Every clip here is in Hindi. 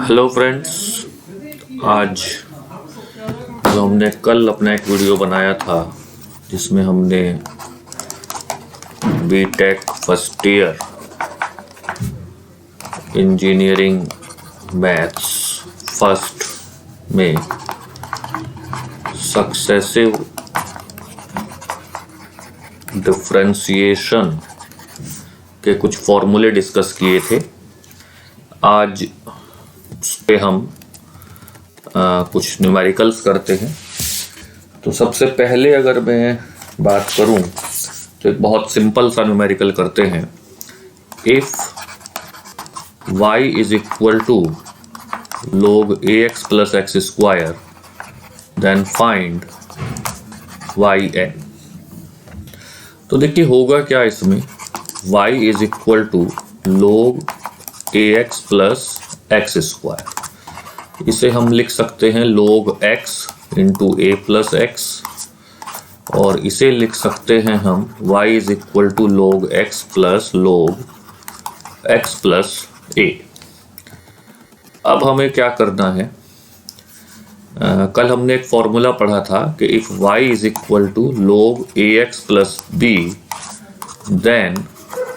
हेलो फ्रेंड्स, आज जो हमने कल अपना एक वीडियो बनाया था जिसमें हमने BTech first year engineering maths first में सक्सेसिव डिफरेंशिएशन के कुछ फॉर्मूले डिस्कस किए थे। आज उस पे हम कुछ न्यूमेरिकल्स करते हैं। तो सबसे पहले अगर मैं बात करूं तो एक बहुत सिंपल सा न्यूमेरिकल करते हैं। If y is equal to log ax plus X square then find yn। तो देखिए होगा क्या इसमें, y is equal to log ax plus X square. इसे हम लिख सकते हैं log x into A plus X, और इसे लिख सकते हैं हम y is equal to log x plus log x plus A. अब हमें क्या करना है, कल हमने एक फॉर्मूला पढ़ा था कि if y is equal to log ax plus b then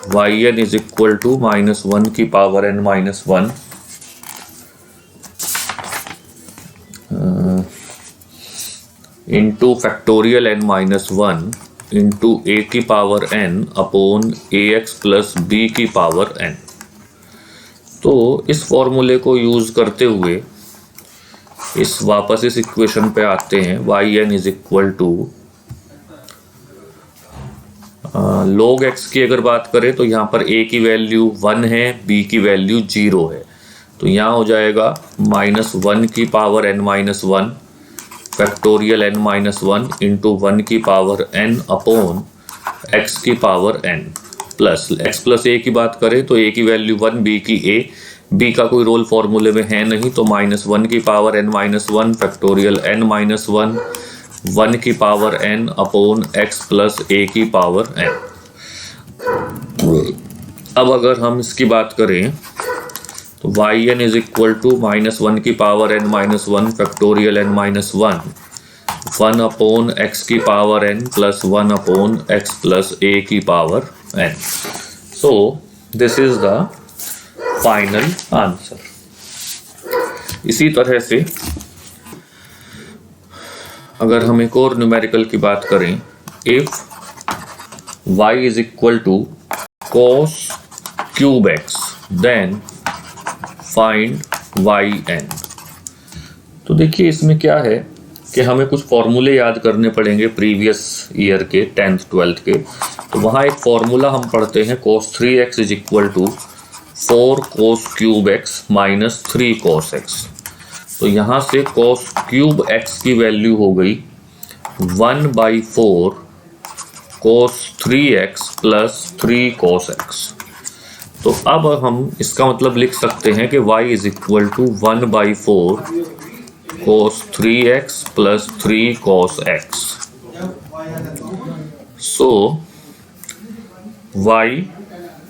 yn is equal to -1 की power n minus 1 into factorial n minus 1 into A की power n upon A x plus B की पावर n। तो इस फॉर्मूले को यूज करते हुए वापस इस इक्वेशन पे आते हैं। yn is equal to log x की अगर बात करें तो यहाँ पर a की वैल्यू 1 है, b की वैल्यू 0 है, तो यहाँ हो जाएगा -1 की power n minus 1 factorial n minus 1 into 1 की पावर n अपॉन x की power n plus x plus a की बात करें तो a की वैल्यू 1, b की a, b का कोई रोल फॉर्मूले में है नहीं, तो -1 की power n minus 1 factorial n minus 1 1 की power n upon x plus a की पावर n। अब अगर हम इसकी बात करें तो yn इज इक्वल टू -1 की power n minus 1 factorial n minus 1 upon x की power n plus 1 upon x plus a की power n। So this is the final answer. इसी तरह से अगर हम एक और न्यूमेरिकल की बात करें, if y is equal to cos cube x then find yn। तो देखिए इसमें क्या है कि हमें कुछ फॉर्मूले याद करने पड़ेंगे प्रीवियस ईयर के 10th 12th के। तो वहाँ एक फॉर्मूला हम पढ़ते हैं cos 3x is equal to 4 cos cube x minus 3 cos x। तो यहाँ से cos क्यूब x की वैल्यू हो गई 1/4 cos 3x plus 3 cos x। तो अब हम इसका मतलब लिख सकते हैं कि y is equal to 1/4 cos 3x plus 3 cos x। So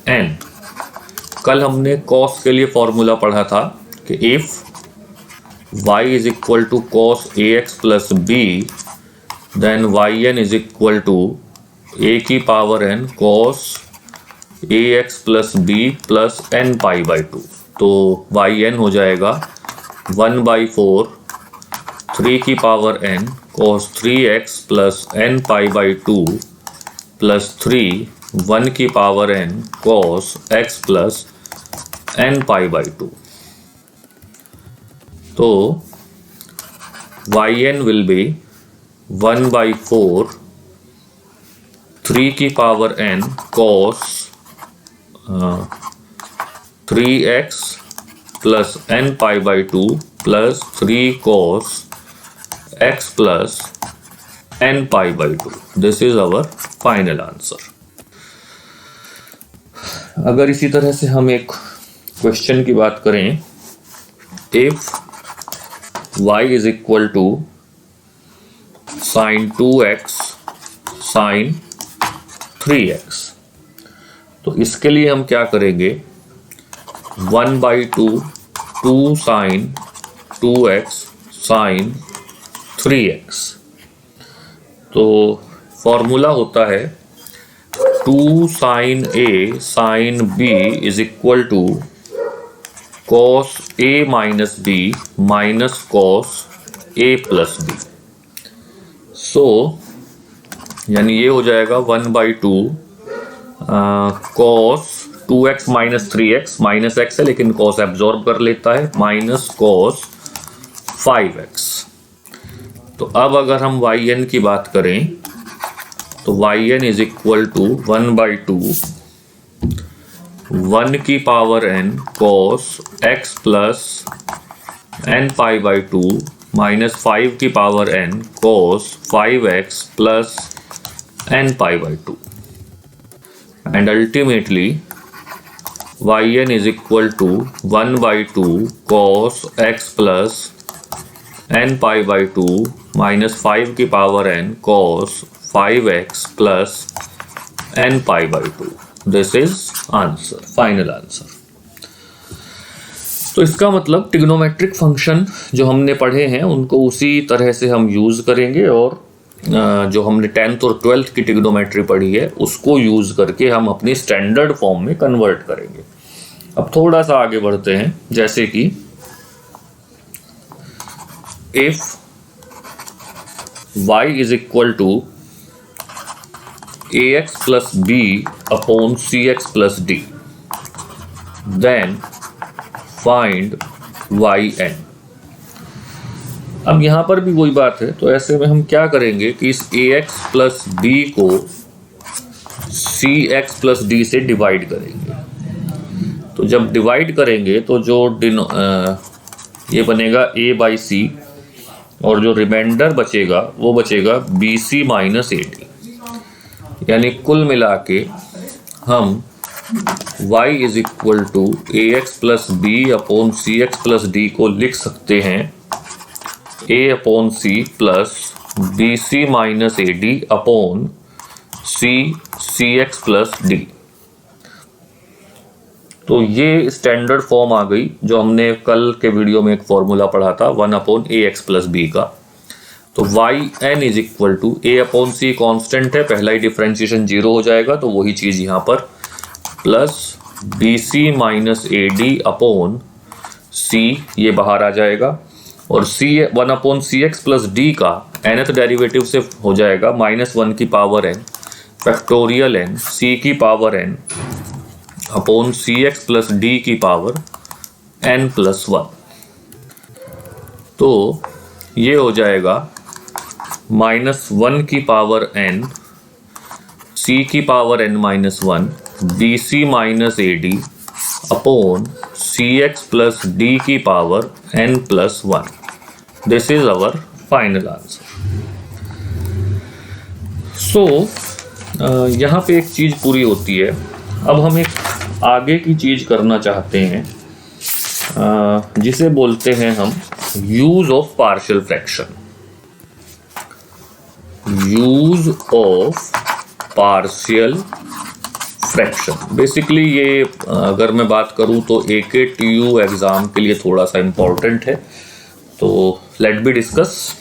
yn, कल हमने cos के लिए फॉर्मूला पढ़ा था कि if y is equal to cos ax plus b then yn is equal to a की power n cos ax plus b plus n pi by 2। तो yn हो जाएगा 1/4 3 की power n cos 3x plus n pi by 2 plus 3 1 की power n cos x plus n pi by 2। तो yn विल बी 1/4 3 की power n cos 3x plus n pi by 2 plus 3 cos x plus n pi by 2। This is our final answer. अगर इसी तरह से हम एक क्वेश्चन की बात करें, if y is equal to sin 2x sin 3x, तो इसके लिए हम क्या करेंगे, 1/2 2 साइन 2x साइन 3x। तो फॉर्मूला होता है 2 sine a sine b is equal to cos a minus b minus cos a plus b। So यानी ये हो जाएगा 1/2 cos 2x minus 3x minus x है लेकिन कॉस एब्जॉर्ब कर लेता है माइनस कॉस 5x। तो अब अगर हम yn की बात करें तो yn इज इक्वल टू 1/2 1 की power n cos x plus n pi by 2 minus 5 की power n cos 5x plus n pi by 2 and ultimately yn is equal to 1/2 cos x plus n pi by 2 minus 5 की power n cos 5x plus n pi by 2। This is answer, final answer। तो इसका मतलब ट्रिग्नोमेट्रिक फंक्शन जो हमने पढ़े हैं उनको उसी तरह से हम यूज़ करेंगे और जो हमने 10th और 12th की ट्रिग्नोमेट्री पढ़ी है उसको यूज़ करके हम अपनी स्टैंडर्ड फॉर्म में कन्वर्ट करेंगे। अब थोड़ा सा आगे बढ़ते हैं, जैसे कि if y is equal to ax plus b upon cx plus d then find yn। अब यहाँ पर भी वही बात है, तो ऐसे में हम क्या करेंगे कि इस ax प्लस b को cx प्लस d से डिवाइड करेंगे। तो जब डिवाइड करेंगे तो जो ये बनेगा a बाई सी और जो रिमाइंडर बचेगा वो बचेगा bc माइनस ad। यानी कुल मिला के हम y is equal to ax plus b upon cx plus d को लिख सकते हैं a upon C plus B C minus A D upon C x plus D. तो ये स्टैंडर्ड फॉर्म आ गई जो हमने कल के वीडियो में एक फॉर्मूला पढ़ा था 1 upon A x plus B का। तो y n is equal to A upon C constant है, पहला ही डिफ्रेंशिएशन 0 हो जाएगा तो वही चीज़ यहाँ पर plus B C minus A D upon C, ये बाहर आ जाएगा और C 1 upon C x plus D का nth डेरिवेटिव से हो जाएगा -1 की power n factorial n c की power n upon C x plus D की पावर n प्लस 1। तो ये हो जाएगा -1 की पावर n c की power n minus 1 B C minus A D upon C x plus D की power n plus 1। This is our final answer. So यहाँ पे एक चीज़ पूरी होती है। अब हम एक आगे की चीज़ करना चाहते हैं जिसे बोलते हैं हम use of partial fraction. Use of partial fraction basically ये अगर मैं बात करूं तो AKTU एग्ज़ाम के लिए थोड़ा सा इम्पोर्टेंट है, तो लेट बी डिस्कस।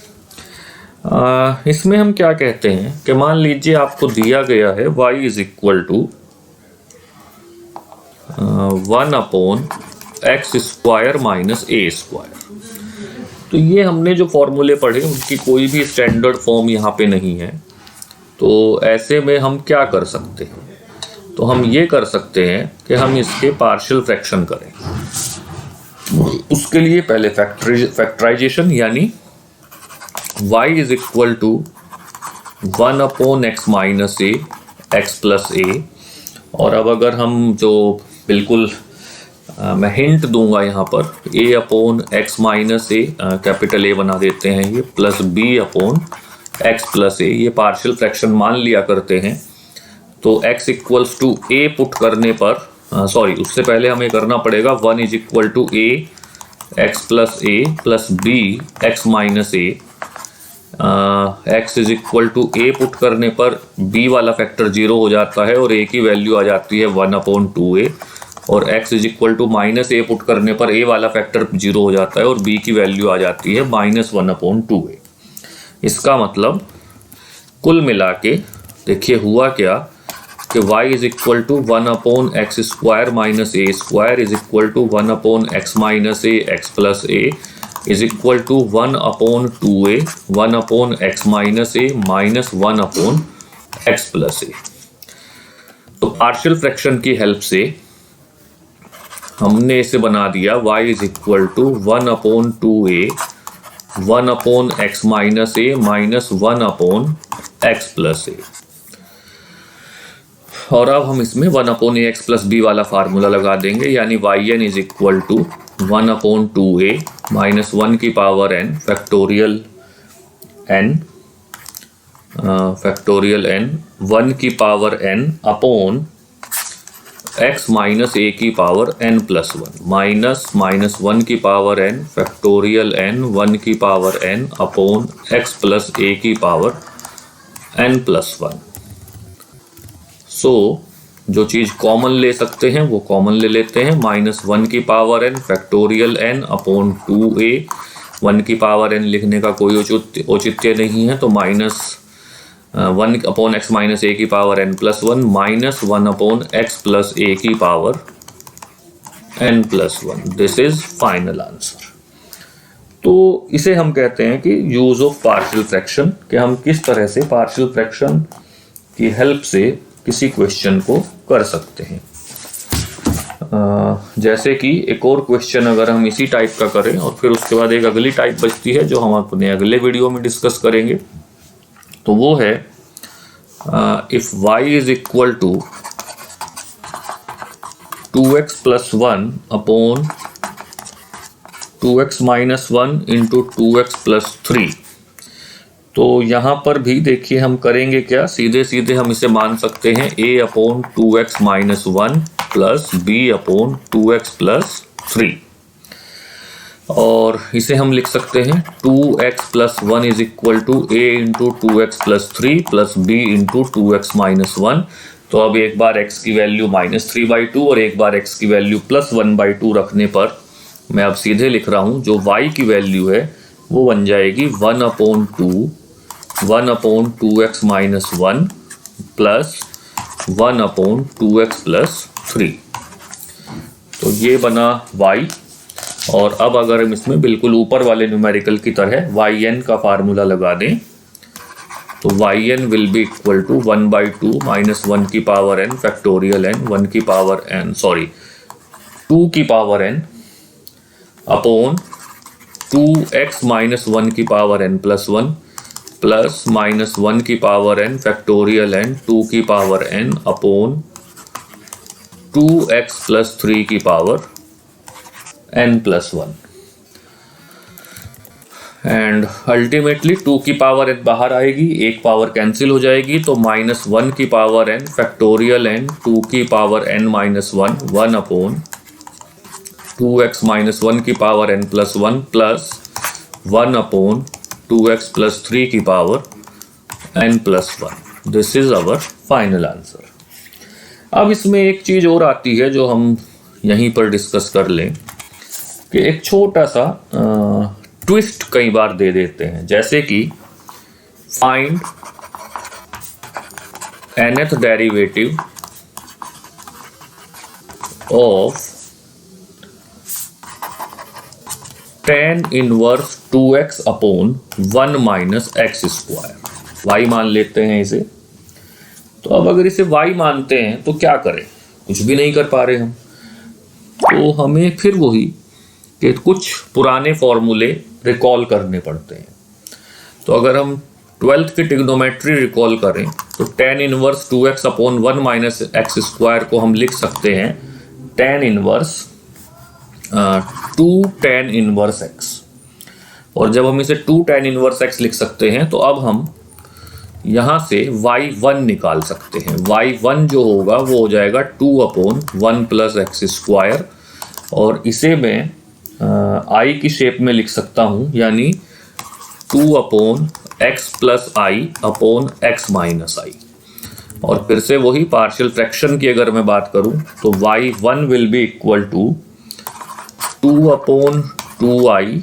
इसमें हम क्या कहते हैं कि मान लीजिए आपको दिया गया है y is equal to 1 upon x square minus A square. तो ये हमने जो फॉर्मूले पढ़े उनकी कोई भी स्टैंडर्ड फॉर्म यहाँ पे नहीं है। तो ऐसे में हम क्या कर सकते हैं, तो हम ये कर सकते हैं कि हम इसके पार्शियल फ्रैक्शन करें। उसके लिए पहले फैक्टराइजेशन यानी y is equal to 1 upon x minus a x plus a. और अब अगर हम जो बिल्कुल मैं हिंट दूंगा यहाँ पर a upon x minus a capital A बना देते हैं ये plus b upon x plus a, ये पार्शियल फ्रैक्शन मान लिया करते हैं। तो x equals to a put करने पर उससे पहले हमें करना पड़ेगा 1 is equal to a x plus a plus b x minus a. X is equal to a put करने पर b वाला फैक्टर 0 हो जाता है और a की वैल्यू आ जाती है 1 अपॉन 2a और x is equal to minus A put करने पर a वाला फैक्टर 0 हो जाता है और b की वैल्यू आ जाती है -1/2a। इसका मतलब कुल मिला के देखिए हुआ क्या कि y is equal to 1/x² minus a square is equal to 1/x minus a x plus a is equal to 1/2a 1/x minus a minus 1/x plus a। तो पार्शियल फ्रैक्शन की हेल्प से हमने इसे बना दिया y is equal to 1/2a 1/x minus a minus 1/x plus a। और अब हम इसमें 1/ax प्लस b वाला फार्मूला लगा देंगे, यानी yn is equal to 1/2a minus 1 की पावर n फैक्टोरियल n 1 की power n upon x minus a की पावर n प्लस 1 माइनस 1 की पावर n फैक्टोरियल n 1 की power n upon x plus a की पावर n प्लस 1। सो जो चीज़ कॉमन ले सकते हैं वो कॉमन ले लेते हैं, -1 की power n factorial n upon 2a 1 की पावर n लिखने का कोई औचित्य नहीं है, तो -1/x माइनस a की power n plus 1 minus 1/x plus a की power n plus 1। This is final answer. तो इसे हम कहते हैं कि यूज ऑफ पार्शियल फ्रैक्शन, कि हम किस तरह से पार्शियल फ्रैक्शन की हेल्प से किसी क्वेश्चन को कर सकते हैं। जैसे कि एक और क्वेश्चन अगर हम इसी टाइप का करें और फिर उसके बाद एक अगली टाइप बचती है जो हम अपने अगले वीडियो में डिस्कस करेंगे, तो वो है if y is equal to 2x plus 1 upon 2x minus 1 into 2x plus 3। तो यहाँ पर भी देखिए हम करेंगे क्या, सीधे सीधे हम इसे मान सकते हैं a/2x minus 1 plus b/2x plus 3, और इसे हम लिख सकते हैं 2x plus 1 is equal to a into 2x plus 3 plus b into 2x minus 1। तो अब एक बार x की वैल्यू -3/2 और एक बार x की वैल्यू +1/2 रखने पर मैं अब सीधे लिख रहा हूँ जो y की वैल्यू है वो बन जाएगी 1/2x minus 1 plus 1/2x plus 3। तो ये बना y। और अब अगर हम इसमें बिल्कुल ऊपर वाले न्यूमेरिकल की तरह yn का फार्मूला लगा दें तो yn will be equal to 1/2 minus 1 की पावर n फैक्टोरियल n 1 की पावर n 2 की power n upon 2x minus 1 की पावर n प्लस 1 प्लस -1 की पावर n फैक्टोरियल n 2 की power n upon 2x plus 3 की power n plus 1। And ultimately 2 की पावर n बाहर आएगी, एक पावर कैंसिल हो जाएगी, तो -1 की पावर n फैक्टोरियल n 2 की power n minus 1 upon 2x minus 1 की power n plus 1 plus 1 upon 2x plus 3 की power n plus 1। This is our final answer. अब इसमें एक चीज़ और आती है जो हम यहीं पर डिस्कस कर लें कि एक छोटा सा ट्विस्ट कई बार दे देते हैं, जैसे कि find nth derivative of tan inverse 2x upon 1 minus x square. y मान लेते हैं इसे। तो अब अगर इसे y मानते हैं तो क्या करें, कुछ भी नहीं कर पा रहे हम, तो हमें फिर वही कि कुछ पुराने फॉर्मूले रिकॉल करने पड़ते हैं। तो अगर हम 12th की ट्रिग्नोमेट्री रिकॉल करें तो tan inverse 2x upon 1 minus x square को हम लिख सकते हैं tan inverse 2 tan inverse x। और जब हम इसे 2 tan इनवर्स x लिख सकते हैं तो अब हम यहाँ से y1 निकाल सकते हैं। y1 जो होगा वो हो जाएगा 2 अपॉन 1 प्लस एक्स स्क्वायर, और इसे मैं i की शेप में लिख सकता हूँ, यानी 2 अपॉन x प्लस आई अपॉन x माइनस आई। और फिर से वही पार्शियल फ्रैक्शन की अगर मैं बात करूं तो y1 will be equal to 2/2i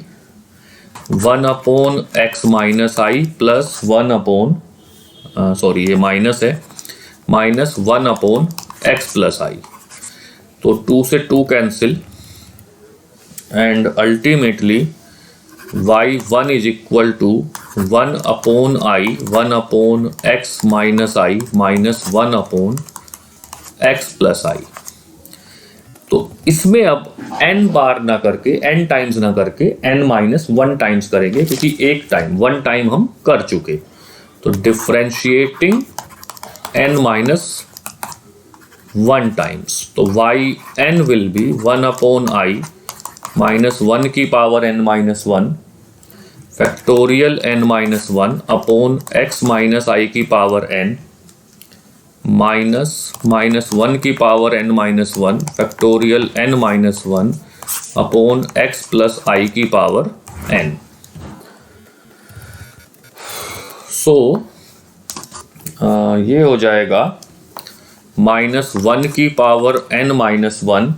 1/x minus i plus 1 sorry ये माइनस है, माइनस 1/x प्लस आई। तो 2 से 2 cancel and ultimately y1 is equal to 1/i 1/x minus i minus 1/x plus i. तो इसमें अब n बार ना करके n टाइम्स ना करके n-1 टाइम्स करेंगे, क्योंकि एक टाइम 1 टाइम हम कर चुके। तो डिफरेंशिएटिंग n-1 टाइम्स, तो yn will be 1/i minus 1 की power n-1 factorial n-1 upon x minus i की पावर n माइनस 1 की power n-1 factorial n-1 upon x plus i की पावर n। सो ये हो जाएगा -1 की power n-1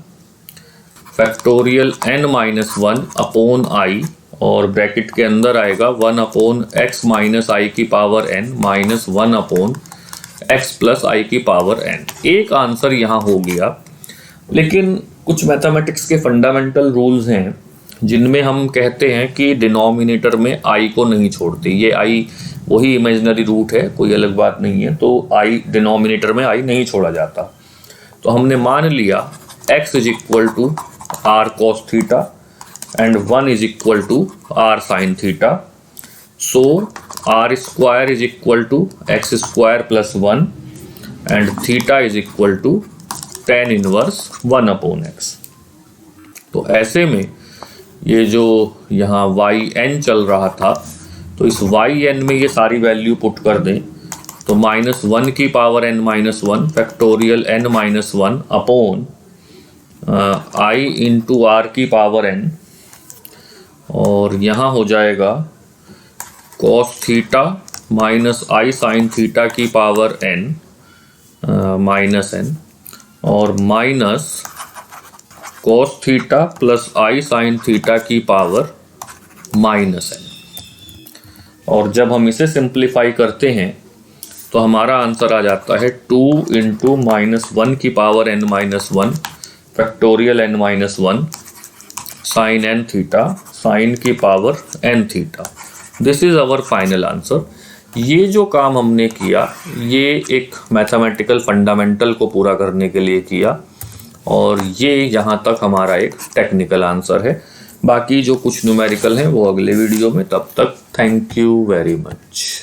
factorial n-1 upon I, और ब्रैकेट के अंदर आएगा 1/x माइनस आई की power n minus 1/x plus i की पावर n। एक आंसर यहाँ हो गया, लेकिन कुछ मैथमेटिक्स के फंडामेंटल रूल्स हैं जिनमें हम कहते हैं कि डिनोमिनेटर में i को नहीं छोड़ते। ये i वही इमेजिनरी रूट है, कोई अलग बात नहीं है, तो i डिनोमिनेटर में i नहीं छोड़ा जाता। तो हमने मान लिया x is equal to r cos theta and 1 is equal to r sin theta. So r square is equal to x square plus 1 and theta is equal to tan inverse 1/x। तो ऐसे में ये जो यहाँ yn चल रहा था, तो इस yn में ये सारी वैल्यू पुट कर दें, तो -1 की power n-1 factorial n-1 upon i into r की पावर n, और यहाँ हो जाएगा cos theta minus i sine theta की पावर n माइनस n, और minus cos theta plus i sine theta की पावर माइनस n। और जब हम इसे सिंप्लीफाई करते हैं तो हमारा आंसर आ जाता है 2 इंटू -1 की power n-1 factorial n-1 sine n theta sine की power n theta. This is our final answer. ये जो काम हमने किया ये एक मैथमेटिकल फंडामेंटल को पूरा करने के लिए किया, और ये यहाँ तक हमारा एक टेक्निकल आंसर है। बाकी जो कुछ न्यूमेरिकल हैं वो अगले वीडियो में। तब तक थैंक यू वेरी मच।